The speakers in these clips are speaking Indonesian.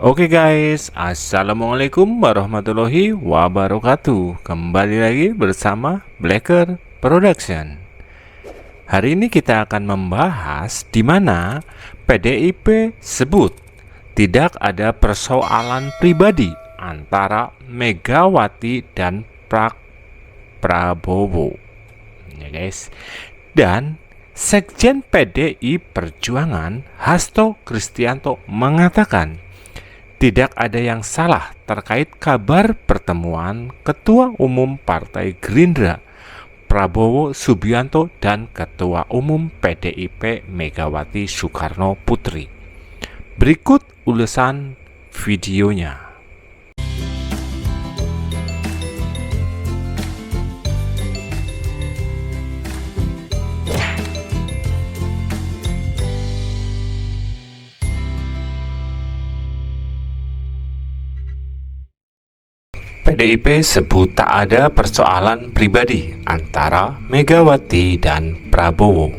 Oke guys, Assalamualaikum warahmatullahi wabarakatuh. Kembali lagi bersama Blacker Production. Hari ini kita akan membahas di mana PDIP sebut tidak ada persoalan pribadi antara Megawati dan Prabowo. Ya guys. Dan Sekjen PDI Perjuangan Hasto Kristianto mengatakan tidak ada yang salah terkait kabar pertemuan Ketua Umum Partai Gerindra Prabowo Subianto dan Ketua Umum PDIP Megawati Soekarno Putri. Berikut ulasan videonya. PDIP sebut tak ada persoalan pribadi antara Megawati dan Prabowo.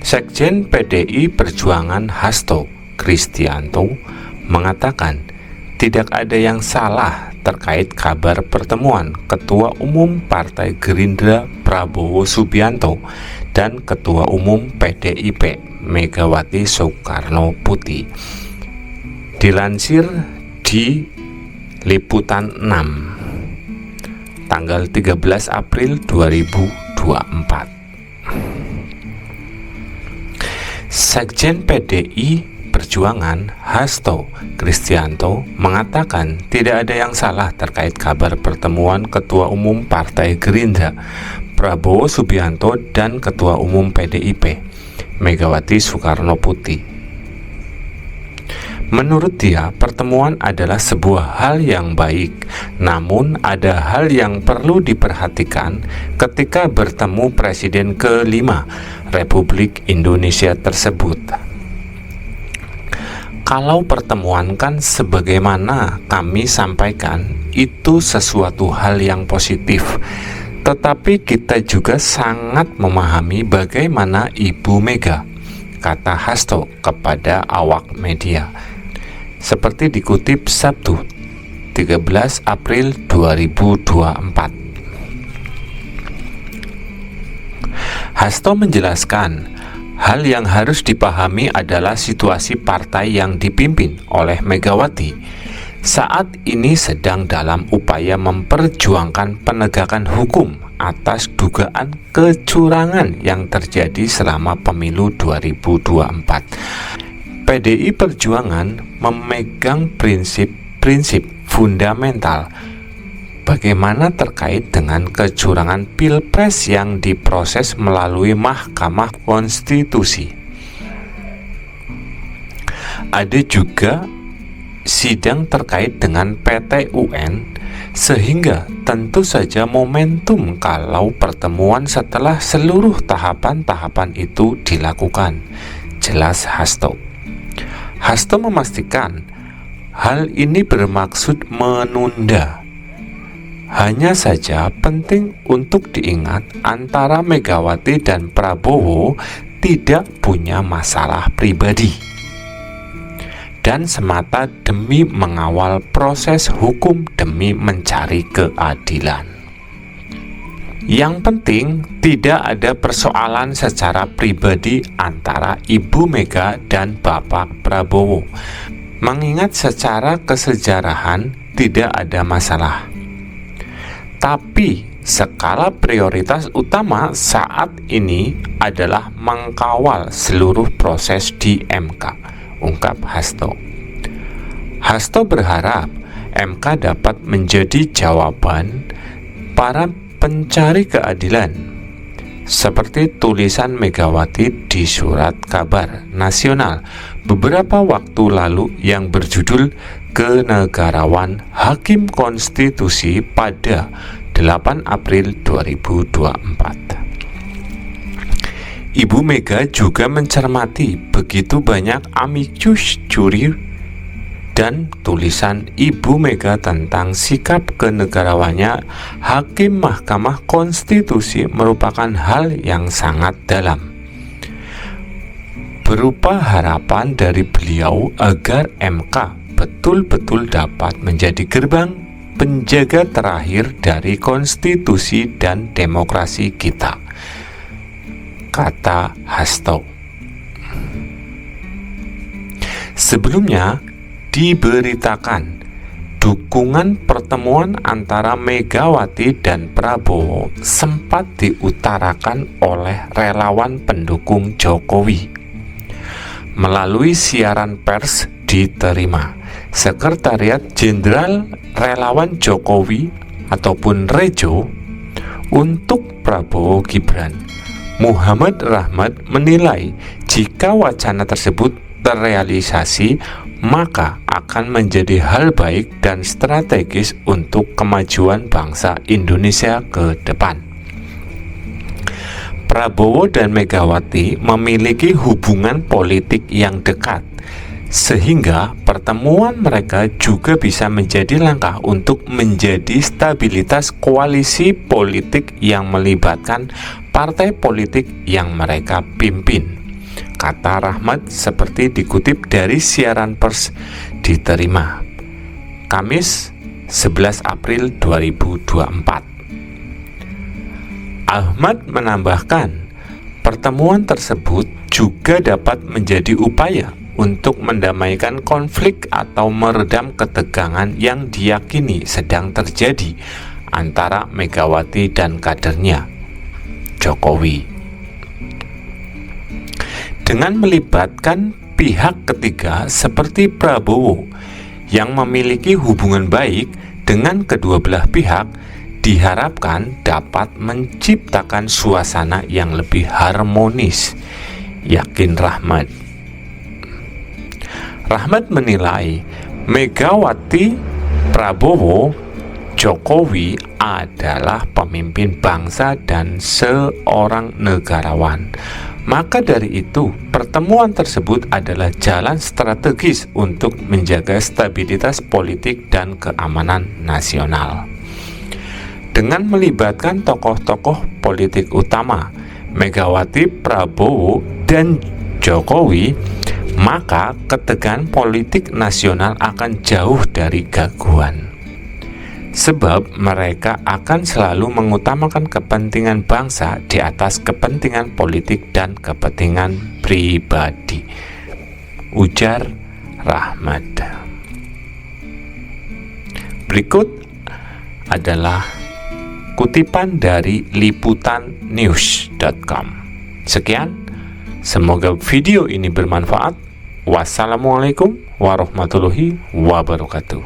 Sekjen PDI Perjuangan Hasto Kristianto mengatakan tidak ada yang salah terkait kabar pertemuan Ketua Umum Partai Gerindra Prabowo Subianto dan Ketua Umum PDIP Megawati Soekarno Putri. Dilansir di Liputan 6 tanggal 13 April 2024. Sekjen PDI Perjuangan Hasto Kristianto mengatakan tidak ada yang salah terkait kabar pertemuan Ketua Umum Partai Gerindra Prabowo Subianto dan Ketua Umum PDIP Megawati Soekarno Putri. Menurut dia, pertemuan adalah sebuah hal yang baik, namun ada hal yang perlu diperhatikan ketika bertemu Presiden ke-5 Republik Indonesia tersebut. Kalau pertemuan kan sebagaimana kami sampaikan, itu sesuatu hal yang positif. Tetapi kita juga sangat memahami bagaimana Ibu Mega, kata Hasto kepada awak media. Seperti dikutip Sabtu 13 April 2024. Hasto menjelaskan, hal yang harus dipahami adalah situasi partai yang dipimpin oleh Megawati saat ini sedang dalam upaya memperjuangkan penegakan hukum atas dugaan kecurangan yang terjadi selama pemilu 2024. PDI Perjuangan memegang prinsip-prinsip fundamental bagaimana terkait dengan kecurangan Pilpres yang diproses melalui Mahkamah Konstitusi. Ada juga sidang terkait dengan PT UN, sehingga tentu saja momentum kalau pertemuan setelah seluruh tahapan-tahapan itu dilakukan, jelas Hasto. Hasto memastikan hal ini bermaksud menunda. Hanya saja penting untuk diingat antara Megawati dan Prabowo tidak punya masalah pribadi dan semata demi mengawal proses hukum demi mencari keadilan. Yang penting tidak ada persoalan secara pribadi antara Ibu Mega dan Bapak Prabowo. Mengingat secara kesejarahan tidak ada masalah. Tapi skala prioritas utama saat ini adalah mengawal seluruh proses di MK, ungkap Hasto. Hasto berharap MK dapat menjadi jawaban para pencari keadilan, seperti tulisan Megawati di surat kabar nasional beberapa waktu lalu yang berjudul Kenegarawan Hakim Konstitusi pada 8 April 2024. Ibu Mega juga mencermati begitu banyak amicus curiae dan tulisan Ibu Mega tentang sikap kenegarawannya Hakim Mahkamah Konstitusi merupakan hal yang sangat dalam, berupa harapan dari beliau agar MK betul-betul dapat menjadi gerbang penjaga terakhir dari konstitusi dan demokrasi kita, kata Hasto. Sebelumnya diberitakan dukungan pertemuan antara Megawati dan Prabowo sempat diutarakan oleh relawan pendukung Jokowi. Melalui siaran pers diterima, Sekretariat Jenderal Relawan Jokowi ataupun Rejo untuk Prabowo Gibran, Muhammad Rahmat, menilai jika wacana tersebut terrealisasi, maka akan menjadi hal baik dan strategis untuk kemajuan bangsa Indonesia ke depan. Prabowo dan Megawati memiliki hubungan politik yang dekat, sehingga pertemuan mereka juga bisa menjadi langkah untuk menjadi stabilitas koalisi politik yang melibatkan partai politik yang mereka pimpin, kata Rahmat seperti dikutip dari siaran pers diterima Kamis 11 April 2024. Ahmad menambahkan, pertemuan tersebut juga dapat menjadi upaya untuk mendamaikan konflik atau meredam ketegangan yang diyakini sedang terjadi antara Megawati dan kadernya, Jokowi. Dengan melibatkan pihak ketiga seperti Prabowo yang memiliki hubungan baik dengan kedua belah pihak, diharapkan dapat menciptakan suasana yang lebih harmonis, yakin Rahmat. Rahmat menilai Megawati, Prabowo, Jokowi adalah pemimpin bangsa dan seorang negarawan. Maka dari itu, pertemuan tersebut adalah jalan strategis untuk menjaga stabilitas politik dan keamanan nasional. Dengan melibatkan tokoh-tokoh politik utama, Megawati, Prabowo, dan Jokowi, maka ketegangan politik nasional akan jauh dari gaguhan. Sebab mereka akan selalu mengutamakan kepentingan bangsa di atas kepentingan politik dan kepentingan pribadi, ujar Rahmat. Berikut adalah kutipan dari liputannews.com. Sekian, semoga video ini bermanfaat. Wassalamualaikum warahmatullahi wabarakatuh.